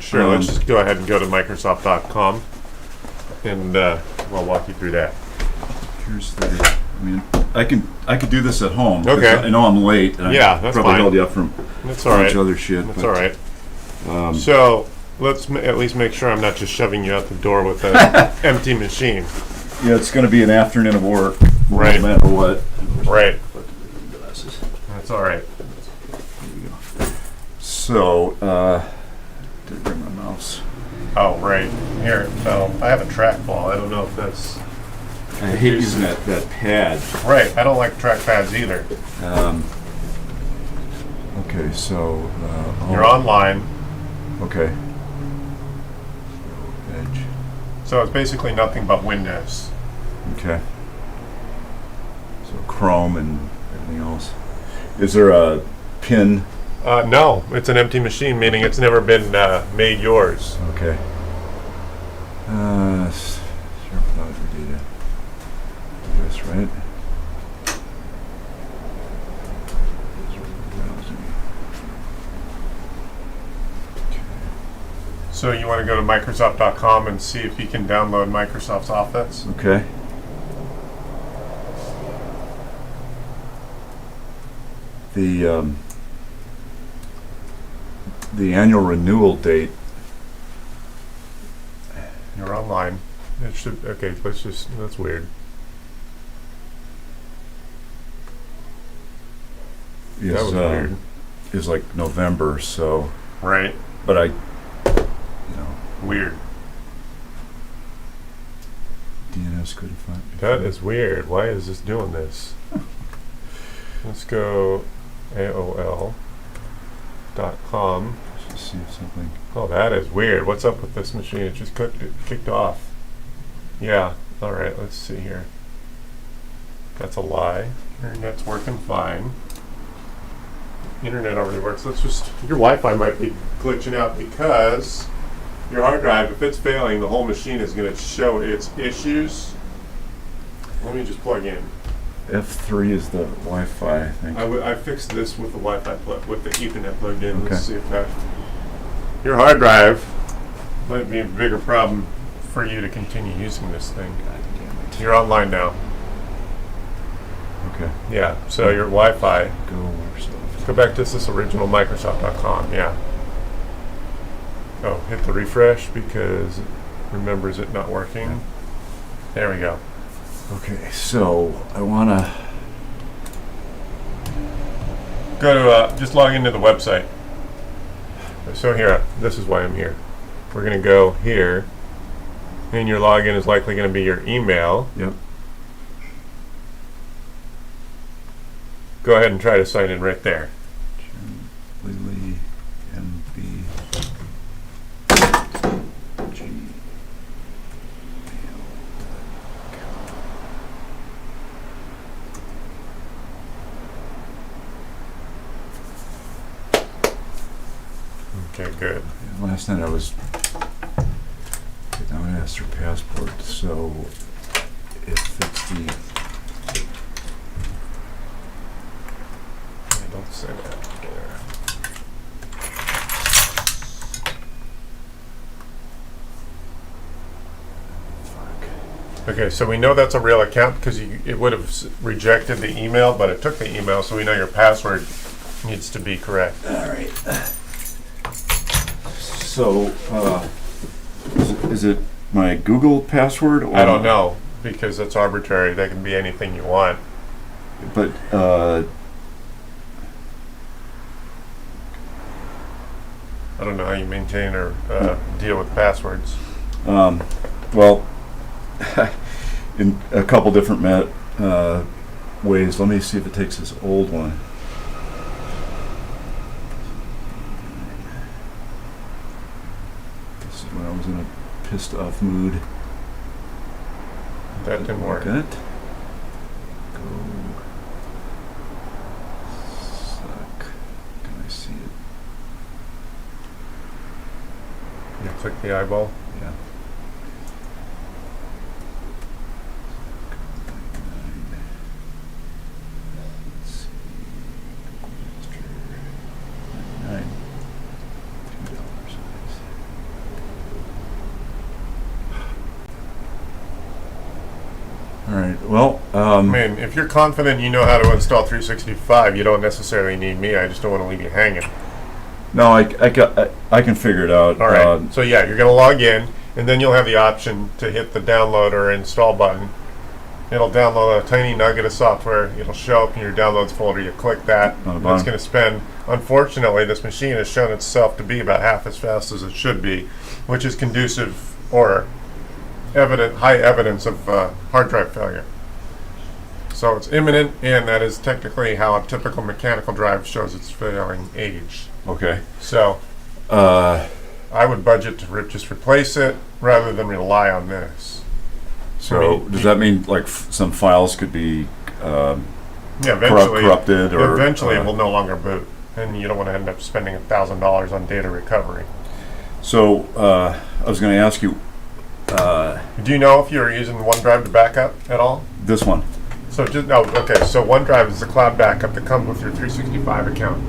Sure, let's just go ahead and go to Microsoft.com and we'll walk you through that. Here's the. I mean, I could do this at home. Okay. I know I'm late. And Yeah, I that's probably fine. held you up from That's a all bunch right. of other shit. That's but, all right. So let's at least make sure I'm not just shoving you out the door with an empty machine. Yeah, it's going to be an afternoon of work, Right. no matter what. Right. Glasses. That's all right. There we go. So, did I bring my mouse? Oh, right. Here, I have a trackball. I don't know if that's... I hate using that pad. Right, I don't like trackpads either. Okay, so You're online, Okay. Edge. so it's basically nothing but Windows. Okay. So Chrome and everything else. Is there a pin? No, it's an empty machine, meaning it's never been made yours. Okay. Sure, browser data. That's right. So you want to go to Microsoft.com and see if you can download Microsoft's Office? Okay. The annual renewal date. You're online. It should, okay, that's weird. Is, That was weird. is like November, so Right, but weird. DNS couldn't find. That is weird. Why is this doing this? Let's go AOL.com. Let's just see if something. Oh, that is weird. What's up with this machine? It just kicked off. Yeah, alright, let's see here. That's a lie. Internet's working fine. Internet already works. Your Wi-Fi might be glitching out because your hard drive, if it's failing, the whole machine is going to show its issues. Let me just plug in. F3 is the Wi-Fi, I think. I fixed this with the Wi-Fi with the Ethernet plugged in. Okay. Let's see if that. Your hard drive might be a bigger problem for you to continue using this thing. God damn it. You're online now. Okay. Yeah. So your Wi-Fi. Go Go back to this original Microsoft.com. Yeah. Oh, hit the refresh because it remembers it not working. Yeah. There we go. Okay, so I want to. Go to just log into the website. So here, this is why I'm here. We're going to go here, and your login is likely going to be your email. Yep. Go ahead and try to sign in right there. Lily MB G. Okay, good. Last night I was. Now I asked her passport, so if it's the. Don't say that there. Fuck. Okay, so we know that's a real account because it would have rejected the email, but it took the email, so we know your password needs to be correct. All right. So, is it my Google password? Or I don't know because it's arbitrary. That can be anything you want. But I don't know how you maintain or deal with passwords. well, in a couple different ways. Let me see if it takes this old one. This is when I was in a pissed off mood. That didn't work. Got it? Go. Suck. Can I see it? You click the eyeball. Yeah. Let's see. $2. right. Well, I mean, if you're confident you know how to install 365, you don't necessarily need me. I just don't want to leave you hanging. no, I can figure it out. All right. So yeah, you're going to log in, and then you'll have the option to hit the download or install button. It'll download a tiny nugget of software. It'll show up in your downloads folder. You click that, On the and it's bottom. going to spend. Unfortunately, this machine has shown itself to be about half as fast as it should be, which is conducive or high evidence of hard drive failure. So it's imminent, and that is technically how a typical mechanical drive shows its failing age. Okay. So Uh, I would budget to just replace it rather than rely on this. so does that mean like some files could be Yeah, eventually, corrupted or eventually it will no longer boot, and you don't want to end up spending $1,000 on data recovery. So I was going to ask you Do you know if you're using OneDrive to backup at all? this one. So okay. So OneDrive is the cloud backup that comes with your 365 account.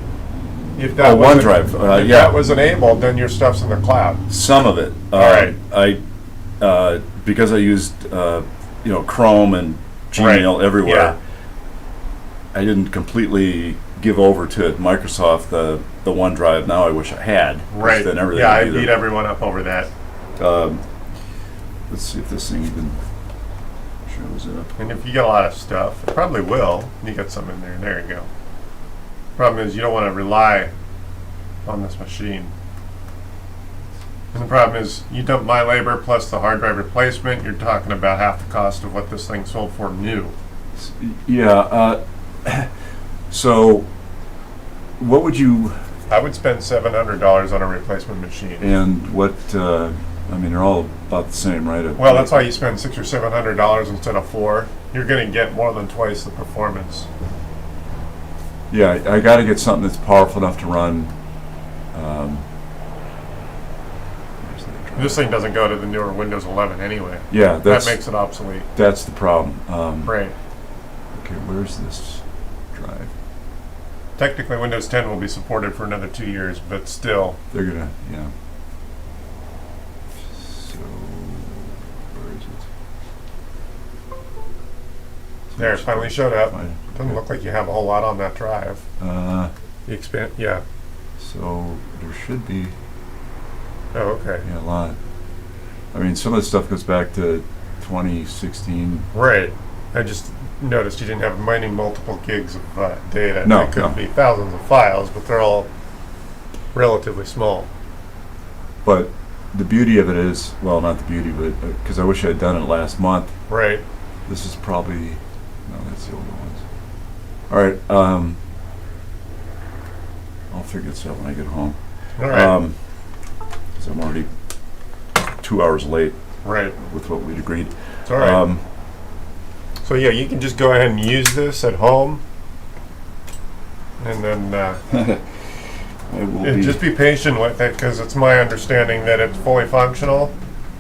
If that wasn't- OneDrive. if Yeah, that was enabled, then your stuff's in the cloud. some of it. All right. I because I used Chrome and Gmail Right. everywhere. Yeah. I didn't completely give over to Microsoft the OneDrive. Now I wish I had. 'cause Right. Then everything Yeah, I would be beat there. everyone up over that. Let's see if this thing even shows up. And if you get a lot of stuff, it probably will. You get some in there. There you go. Problem is, you don't want to rely on this machine. And the problem is, you dump my labor plus the hard drive replacement, you're talking about half the cost of what this thing sold for new. Yeah. So, what would you I would spend $700 on a replacement machine. and what? I mean, they're all about the same, right? Well, that's why you spend $600 or $700 instead of $400. You're going to get more than twice the performance. Yeah, I got to get something that's powerful enough to run. Where's that drive? This thing doesn't go to the newer Windows 11 anyway. Yeah, That makes it obsolete. that's the problem. Right. Okay, where's this drive? Technically, Windows 10 will be supported for another 2 years, but still, They're gonna, yeah. So, where is it? there, it finally showed up. Fine. Doesn't look like you have a whole lot on that drive. The expand, yeah. So there should be, Oh, okay. yeah, a lot. I mean, some of the stuff goes back to 2016. Right. I just noticed you didn't have mining multiple gigs of data. No, It could no. be thousands of files, but they're all relatively small. But the beauty of it is, well, not the beauty, but because I wish I had done it last month. Right. This is probably, no, that's the older ones. All right, I'll figure this out when I get home. All right. Because I'm already 2 hours late Right. with what we'd agreed. It's all right. So yeah, you can just go ahead and use this at home, and then I will and be, just be patient with it, because it's my understanding that it's fully functional.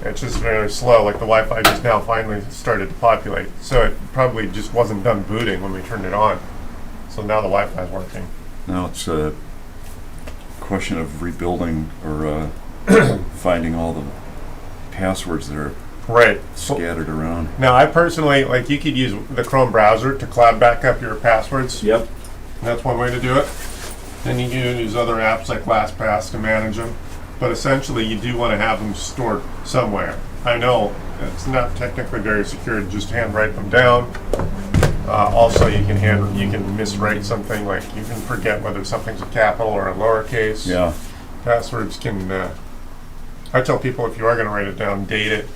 It's just very slow. Like the Wi-Fi just now finally started to populate, so it probably just wasn't done booting when we turned it on. So now the Wi-Fi is working. now it's a question of rebuilding or finding all the passwords that are Right. scattered around. Now, I personally, like, you could use the Chrome browser to cloud back up your passwords. Yep. That's one way to do it. Then you can use other apps like LastPass to manage them. But essentially, you do want to have them stored somewhere. I know it's not technically very secure to just handwrite them down. Also, you can miswrite something, like you can forget whether something's a capital or a lowercase. Yeah. Passwords can. I tell people, if you are going to write it down, date it,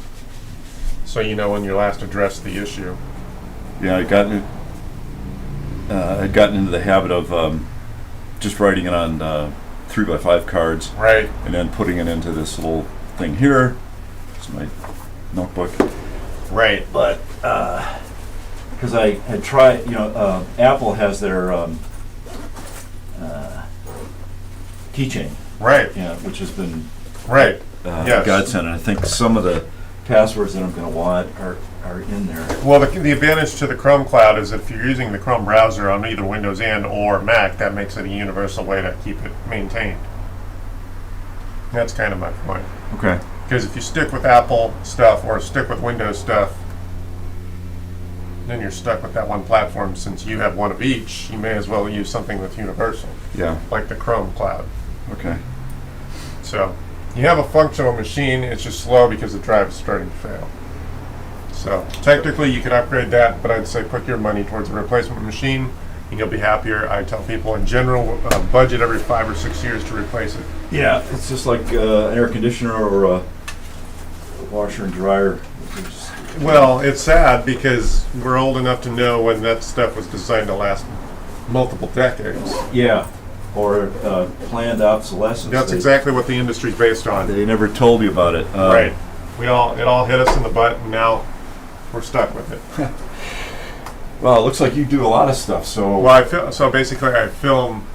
so you know when you last addressed the issue. Yeah, I'd gotten into the habit of just writing it on 3x5 cards, Right. and then putting it into this little thing here. It's my notebook. Right. But because I had tried, Apple has their keychain, Right. which has been Right. Yes. godsend. And I think some of the passwords that I'm going to want are in there. Well, the advantage to the Chrome Cloud is if you're using the Chrome browser on either Windows and or Mac, that makes it a universal way to keep it maintained. That's kind of my point. Okay. Because if you stick with Apple stuff or stick with Windows stuff, then you're stuck with that one platform. Since you have one of each, you may as well use something with universal, Yeah. like the Chrome Cloud. Okay. So you have a functional machine, it's just slow because the drive is starting to fail. So technically you can upgrade that, but I'd say put your money towards a replacement machine and you'll be happier. I tell people in general, budget every 5 or 6 years to replace it. Yeah, it's just like an air conditioner or a washer and dryer. Well, it's sad because we're old enough to know when that stuff was designed to last multiple decades. Yeah, or planned obsolescence. That's exactly what the industry's based on. They never told you about it. Right. It all hit us in the butt, and now we're stuck with it. Well, it looks like you do a lot of stuff. So So basically, I film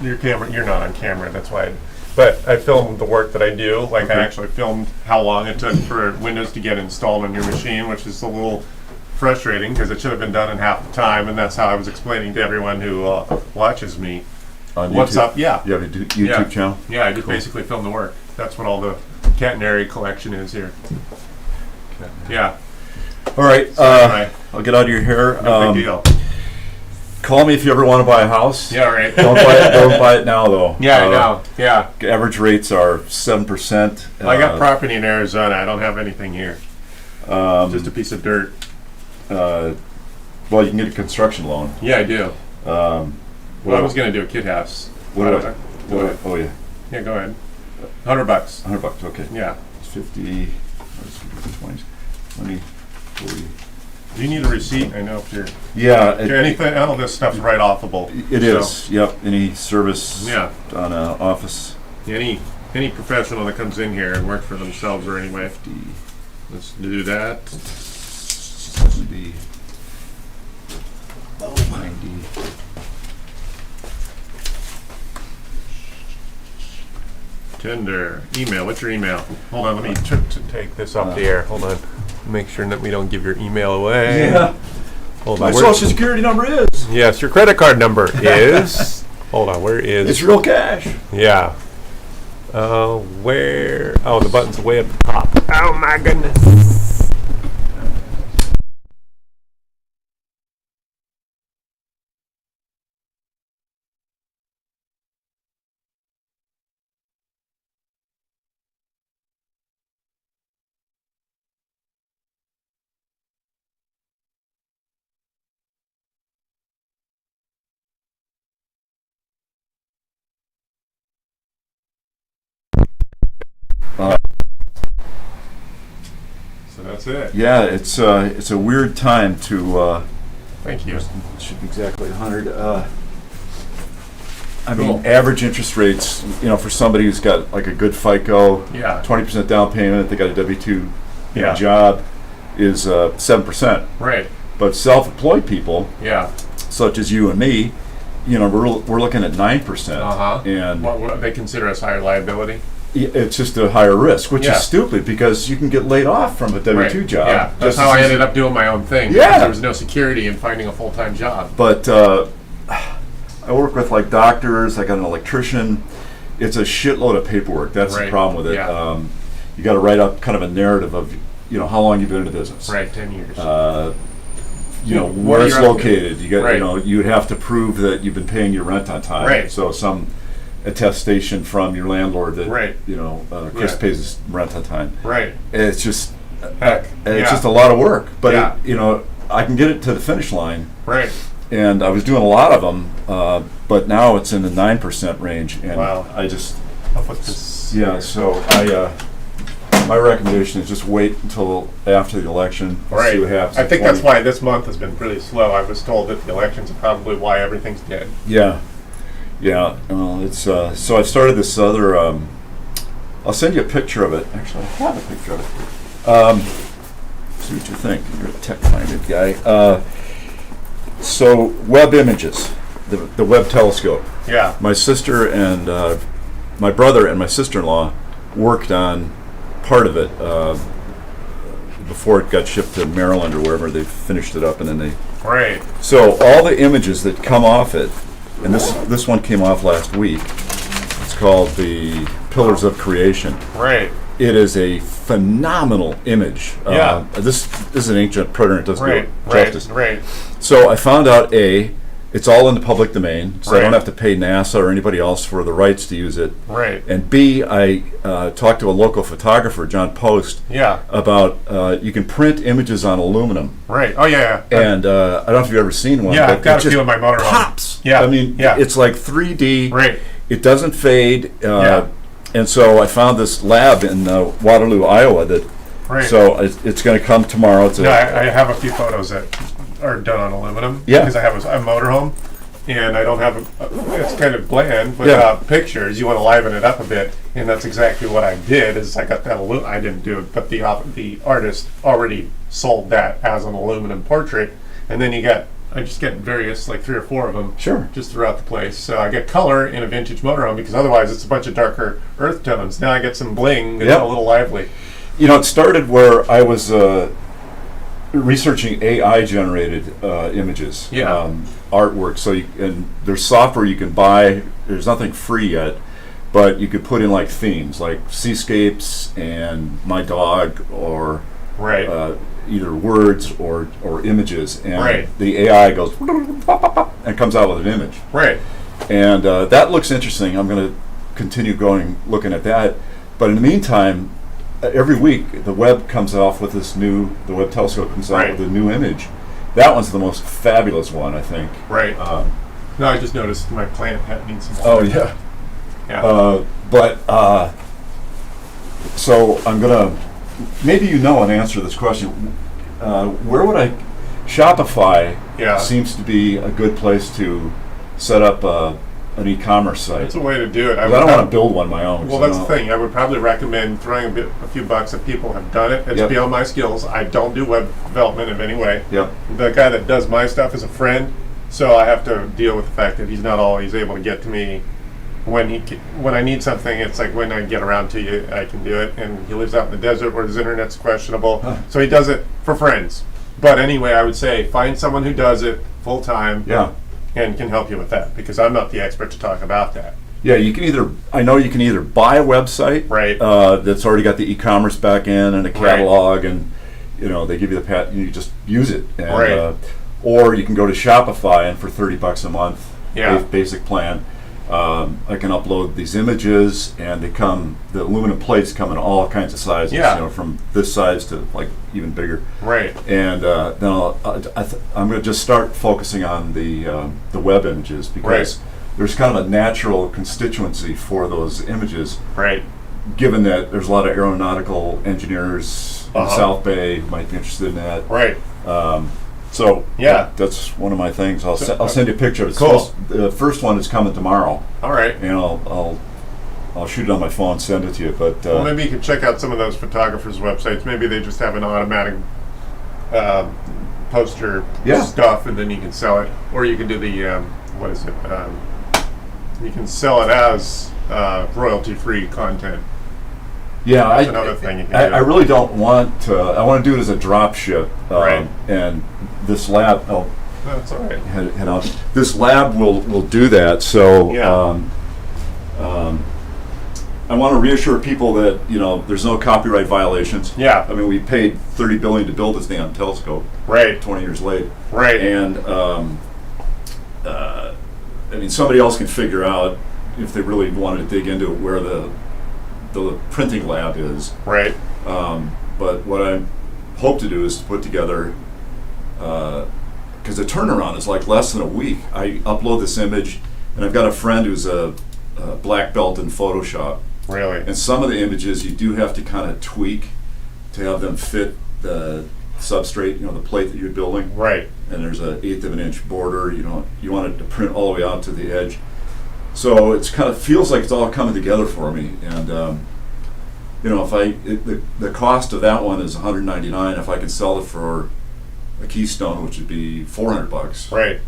your camera. You're not on camera, that's why. But I film the work that I do. Like Okay. I actually filmed how long it took for Windows to get installed on your machine, which is a little frustrating because it should have been done in half the time. And that's how I was explaining to everyone who watches me. on What's YouTube? up? Yeah. You have a YouTube Yeah. channel? Yeah, I just Cool. basically film the work. That's what all the catenary collection is here. Yeah. All right. So anyway, I'll get out of your hair. no big deal. Call me if you ever want to buy a house. Yeah, right. Don't buy it now, though. Yeah, I know. Yeah. Average rates are 7%. I got property in Arizona. I don't have anything here. Just a piece of dirt. Well, you can get a construction loan. Yeah, I do. Well, I was going to do a kid house. What I do don't I- know. what do I- oh, yeah. Yeah, go ahead. $100. $100, okay. Yeah. It's 50, 20, 20, 40. Do you need a receipt? I know if you're... Yeah. anything, all this stuff's right offable. It So, is, yep. Any service Yeah. on an office. Any professional that comes in here and works for themselves or anyway. 50, Let's do that. 70, 90. Tinder. Email. What's your email? Hold on, let me take this off the air. Hold on. Make sure that we don't give your email away. Yeah. Hold My on. social security number is. Yes, your credit card number is... Hold on, where is... It's real cash. Yeah. Where... Oh, the button's way at the top. Oh my goodness. So that's it. Yeah, it's a weird time to. Thank you. It should be exactly 100. I Cool. mean, average interest rates, for somebody who's got like a good FICO, Yeah. 20% down payment, they got a W-2 Yeah. job, is 7%. Right. But self-employed people, Yeah. such as you and me, we're looking at 9%. Uh-huh. And What they consider as higher liability? it's just a higher risk, which Yeah. is stupid because you can get laid off from a W-2 Right. job. Yeah. That's just how as I easy. ended up doing my own thing. Yeah. Because there was no security in finding a full-time job. But I work with like doctors. I got an electrician. It's a shitload of paperwork. That's the Right. problem with it. Yeah. You got to write up kind of a narrative of how long you've been in the business. Right, 10 years. Where What it's are you up to? located. You got Right. you would have to prove that you've been paying your rent on time. Right. So some attestation from your landlord that Right. Chris Yeah. pays his rent on time. Right. It's just Heck. it's Yeah. just a lot of work. But Yeah. I can get it to the finish line. Right. And I was doing a lot of them, but now it's in the 9% range, and Wow. I just I'll put this... So my recommendation is just wait until after the election, Right. see what happens. I in think that's 20. why this month has been pretty slow. I was told that the elections are probably why everything's dead. Yeah. Well, it's so I started this other. I'll send you a picture of it. Actually, I have a picture of it. See what you think. You're a tech-minded guy. So web images, the Webb telescope. Yeah. My sister and my brother and my sister-in-law worked on part of it before it got shipped to Maryland or wherever. They finished it up, and then they. Right. So all the images that come off it, and this one came off last week. It's called the Pillars of Creation. Right. it is a phenomenal image. Yeah. This is an inkjet printer. It doesn't do it Right. justice. Right. So I found out it's all in the public domain, so I Right. don't have to pay NASA or anybody else for the rights to use it. Right. And B, I talked to a local photographer, John Post, Yeah. about you can print images on aluminum. Right. Oh yeah. Yeah. And I don't know if you've ever seen one. Yeah, but I've got it a just few in my motorhome. pops. Yeah, I mean, yeah. it's like 3D. Right. It doesn't fade. Yeah. And so I found this lab in Waterloo, Iowa. Right. So it's going to come tomorrow. It's No, I have a few photos that are done on aluminum. Yeah. Because I have a motorhome, and I don't have it's kind of bland Yeah. without pictures. You want to liven it up a bit, and that's exactly what I did. Is I got that I didn't do it, but the artist already sold that as an aluminum portrait, and then I just get various, like 3 or 4 of them, Sure. just throughout the place. So I get color in a vintage motorhome because otherwise it's a bunch of darker earth tones. Now I get some bling and Yeah. a little lively. You know, it started where I was researching AI-generated images, Yeah. artwork. So and there's software you can buy. There's nothing free yet, but you could put in like themes, like seascapes and my dog, or Right. either words or images, and Right. the AI goes and comes out with an image. Right. And that looks interesting. I'm going to continue looking at that. But in the meantime, every week the Webb comes off with the Webb telescope comes out Right. with a new image. That one's the most fabulous one, I think. Right. No, I just noticed my plant needs some Oh water. yeah. Yeah. So I'm gonna, maybe an answer to this question. Where would Shopify Yeah. seems to be a good place to set up an e-commerce site. That's a way to do it. I don't want to build one my own. Well, that's the thing. I would probably recommend throwing a few bucks if people have done it. It's Yep. beyond my skills. I don't do web development in any way. Yep. The guy that does my stuff is a friend, so I have to deal with the fact that he's not always able to get to me when I need something. It's like when I get around to you, I can do it. And he lives out in the desert where his internet's questionable, so he does it for friends. But anyway, I would say find someone who does it full time. Yeah. And can help you with that, because I'm not the expert to talk about that. Yeah, I know you can either buy a website, Right. That's already got the e-commerce back end and a catalog, and they give you the you just use it, and, Right. Or you can go to Shopify, and for $30 a month, Yeah. basic plan, I can upload these images, and the aluminum plates come in all kinds of sizes, Yeah. from this size to like even bigger. Right. And then I'm going to just start focusing on the web images, because there's kind of a natural constituency for those images, Right. given that there's a lot of aeronautical engineers in the Uh-huh. South Bay who might be interested in that. Right. So Yeah. that's one of my things. I'll So- send you a picture of it. Cool. The first one is coming tomorrow, All right. and I'll shoot it on my phone, send it to you. But Well, maybe you could check out some of those photographers' websites. Maybe they just have an automatic poster Yeah. stuff, and then you can sell it. Or you can do the what is it? You can sell it as royalty-free content. yeah, That's another thing you can do. I really don't want to. I want to do it as a drop ship, Right. And this lab. That's all right. Head out. This lab will do that. So Yeah. I want to reassure people that there's no copyright violations. Yeah. I mean, we paid $30 billion to build this damn telescope. Right. 20 years later. Right. And I mean, somebody else can figure out if they really wanted to dig into where the printing lab is. Right. But what I hope to do is to put together, because the turnaround is like less than a week. I upload this image, and I've got a friend who's a black belt in Photoshop. Really. And some of the images you do have to kind of tweak to have them fit the substrate, the plate that you're building. Right. And there's an 1/8 of an inch border. You want it to print all the way out to the edge. So it's kind of feels like it's all coming together for me. And the cost of that one is $199. If I can sell it for a Keystone, which would be $400, Right.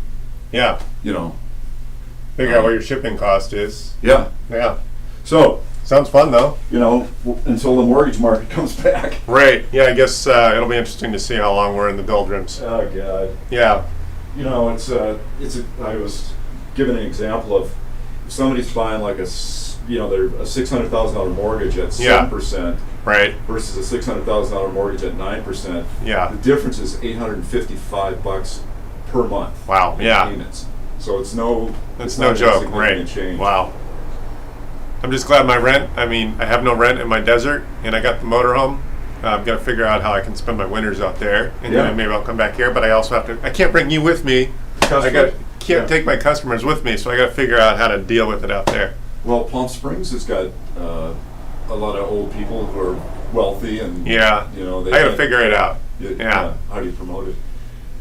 Yeah. Figure out what your shipping cost is. Yeah. Yeah. So Sounds fun though. until the mortgage market comes back. Right. Yeah. I guess it'll be interesting to see how long we're in the doldrums. Oh God. Yeah. I was given an example of if somebody's buying like they're a $600,000 mortgage at Yeah. 7%. Right. versus a $600,000 mortgage at 9%. Yeah. The difference is $855 per month. Wow. in Yeah. payments. So it's no No joke. insignificant Right. change. Wow. I'm just glad my rent. I mean, I have no rent in my desert, and I got the motorhome. I've got to figure out how I can spend my winters out there, and Yeah. then maybe I'll come back here. But I also have to. I can't bring you with me. Customers. Can't Yeah. take my customers with me, so I got to figure out how to deal with it out there. Well, Palm Springs has got a lot of old people who are wealthy and Yeah. you know they I got to can't- figure it out. Yeah. How do you promote it?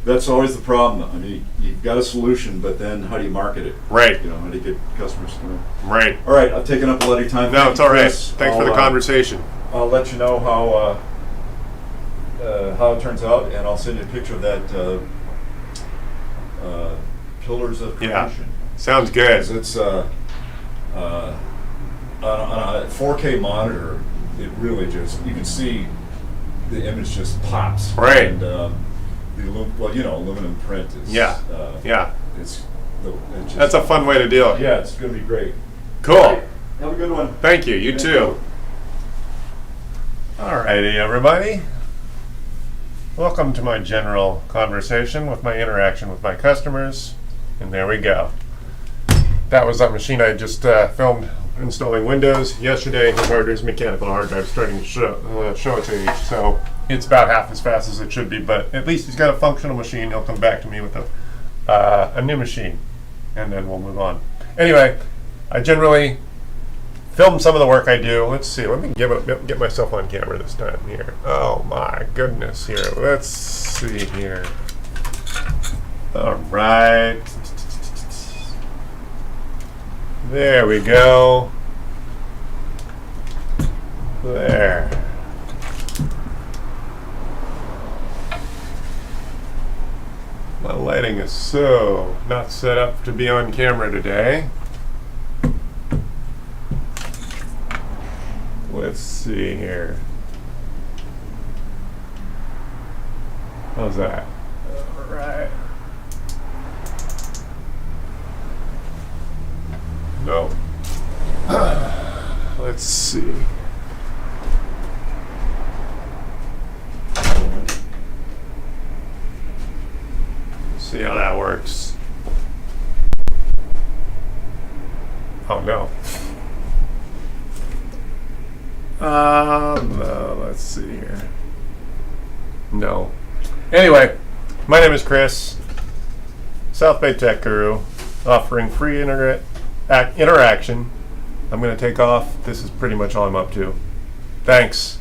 That's always the problem. I mean, you've got a solution, but then how do you market it? Right. You know, how do you get customers to come in? Right. All right, I've taken up a lot of your time. No, Thank it's you, all right. Chris. Thanks for the conversation. I'll let you know how it turns out, and I'll send you a picture of that Pillars of Creation. Yeah. Sounds good. 'Cause it's on a 4K monitor. It really just, you can see the image just pops. Right. And aluminum print is. Yeah. Yeah. It's That's a fun way to deal. Yeah, it's going to be great. Cool. Have a good one. Thank you. You too. Alrighty, everybody. Welcome to my general conversation with my interaction with my customers. And there we go. That was that machine I just filmed installing Windows yesterday. His hard drive's mechanical hard drive starting to show its age. So it's about half as fast as it should be, but at least he's got a functional machine. He'll come back to me with a new machine, and then we'll move on. Anyway, I generally film some of the work I do. Let's see. Let me get myself on camera this time here. Oh my goodness here. Let's see here. All right. There we go. There. My lighting is so not set up to be on camera today. Let's see here. How's that? All right. No. Let's see. See how that works. Oh no. Let's see here. No. Anyway, my name is Chris, South Bay Tech Guru, offering free interaction. I'm going to take off. This is pretty much all I'm up to. Thanks.